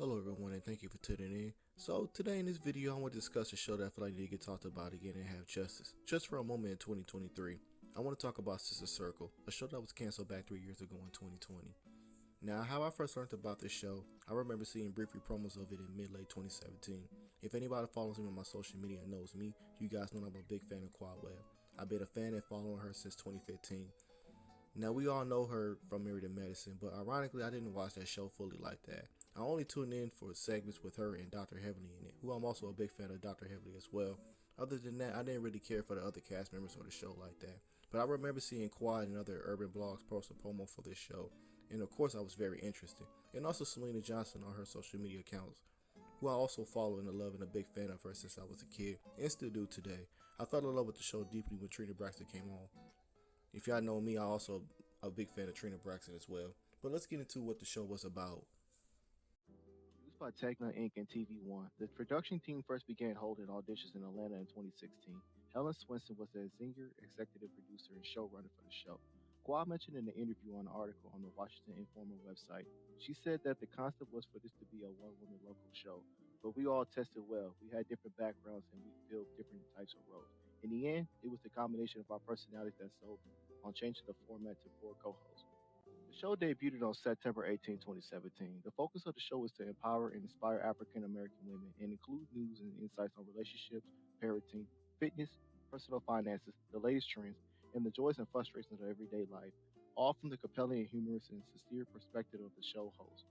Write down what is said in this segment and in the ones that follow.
Hello everyone and thank you for tuning in. So today in this video I want to discuss a show that I feel like need to get talked about again and have justice. Just for a moment in 2023, I want to talk about Sister Circle, a show that was canceled back 3 years ago in 2020. Now, how I first learned about this show, I remember seeing brief promos of it in mid-late 2017. If anybody follows me on my social media and knows me, you guys know I'm a big fan of Webb. I've been a fan and following her since 2015. Now, we all know her from Married to Medicine, but ironically, I didn't watch that show fully like that. I only tuned in for segments with her and Dr. Heavenly in it, who I'm also a big fan of Dr. Heavenly as well. Other than that, I didn't really care for the other cast members or the show like that. But I remember seeing Quad and other urban blogs post a promo for this show, and of course I was very interested. And also Syleena Johnson on her social media accounts, who I also follow and love and a big fan of her since I was a kid, and still do today. I fell in love with the show deeply when Trina Braxton came on. If y'all know me, I also a big fan of Trina Braxton as well. But let's get into what the show was about. Produced by TEGNA Inc. and TV1, the production team first began holding auditions in Atlanta in 2016. Helen Swenson was the singer, executive producer, and showrunner for the show. Qua mentioned in an interview on an article on the Washington Informer website, she said that the concept was for this to be a one-woman local show, but we all tested well. We had different backgrounds and we filled different types of roles. In the end, it was the combination of our personalities that sold on changing the format to 4 co-hosts. The show debuted on September 18, 2017. The focus of the show is to empower and inspire African American women and include news and insights on relationships, parenting, fitness, personal finances, the latest trends, and the joys and frustrations of everyday life, all from the compelling and humorous and sincere perspective of the show host.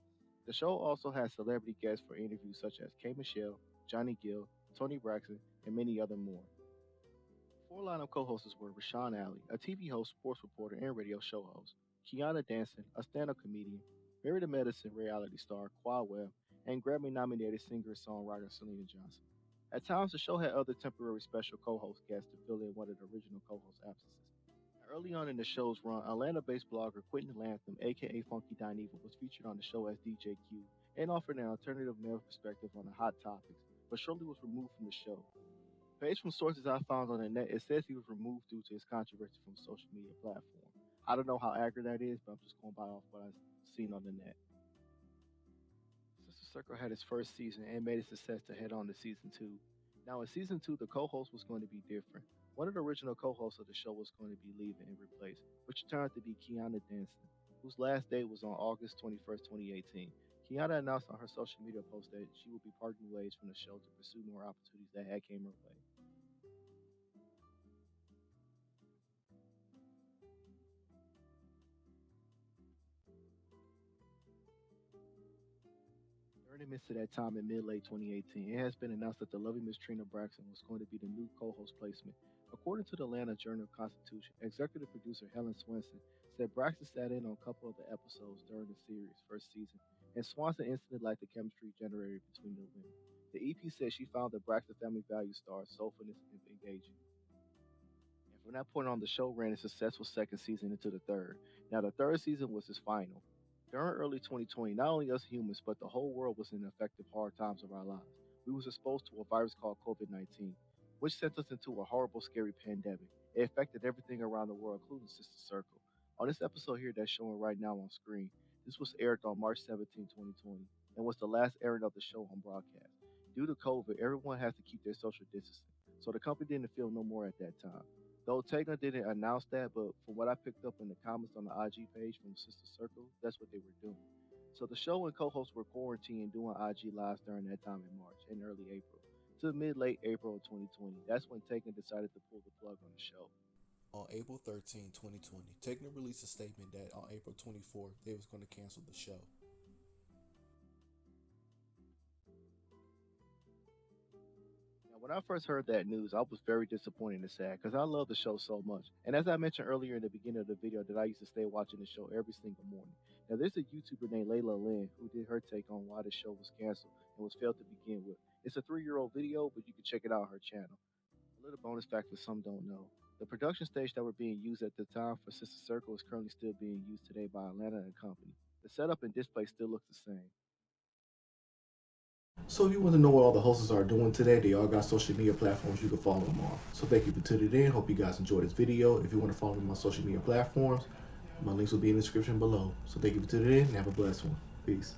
The show also has celebrity guests for interviews such as K. Michelle, Johnny Gill, Tony Braxton, and many other more. Four lineup co-hosts were Rashan Ali, a TV host, sports reporter, and radio show host; Kiana Danson, a stand-up comedian; Married to Medicine reality star Qua Webb; and Grammy-nominated singer-songwriter Syleena Johnson. At times, the show had other temporary special co-host guests to fill in one of the original co-host absences. Early on in the show's run, Atlanta-based blogger Quentin Latham, aka Funky Dineva, was featured on the show as DJ Q and offered an alternative male perspective on the hot topics, but shortly was removed from the show. Based from sources I found on the net, it says he was removed due to his controversy from a social media platform. I don't know how accurate that is, but I'm just going by off what I've seen on the net. Sister Circle had its first season and made a success to head on to season 2. Now, in season 2, the co host was going to be different. One of the original co hosts of the show was going to be leaving and replaced, which turned out to be Kiana Danson, whose last day was on August 21st, 2018. Kiana announced on her social media post that she would be parting ways from the show to pursue more opportunities that had came her way. During the midst of that time in mid-late 2018, it has been announced that the lovely Miss Trina Braxton was going to be the new co-host placement. According to the Atlanta Journal-Constitution, executive producer Helen Swenson said Braxton sat in on a couple of the episodes during the series' first season, and Swanson instantly liked the chemistry generated between the women. The EP said she found the Braxton family value star soulfulness and engaging. And from that point on, the show ran a successful second season into the third. Now, the third season was its final. During early 2020, not only us humans, but the whole world was in effective hard times of our lives. We was exposed to a virus called COVID-19, which sent us into a horrible, scary pandemic. It affected everything around the world, including Sister Circle. On this episode here that's showing right now on screen, this was aired on March 17, 2020, and was the last airing of the show on broadcast. Due to COVID, everyone has to keep their social distancing, so the company didn't film no more at that time. Though Taylor didn't announce that, but from what I picked up in the comments on the IG page from Sister Circle, that's what they were doing. So the show and co-hosts were quarantined doing IG lives during that time in March and early April to mid-late April of 2020. That's when Taylor decided to pull the plug on the show. On April 13, 2020, TEGNA released a statement that on April 24th, they was going to cancel the show. When I first heard that news, I was very disappointed and sad because I love the show so much. And as I mentioned earlier in the beginning of the video, that I used to stay watching the show every single morning. Now, there's a YouTuber named Layla Lynn who did her take on why the show was canceled and was failed to begin with. It's a 3-year-old video, but you can check it out on her channel. A little bonus fact for some don't know. The production stage that were being used at the time for Sister Circle is currently still being used today by Atlanta and Company. The setup and display still looks the same. So if you want to know what all the hosts are doing today, they all got social media platforms you can follow them on. So thank you for tuning in. Hope you guys enjoyed this video. If you want to follow me on my social media platforms, my links will be in the description below. So thank you for tuning in and have a blessed one. Peace.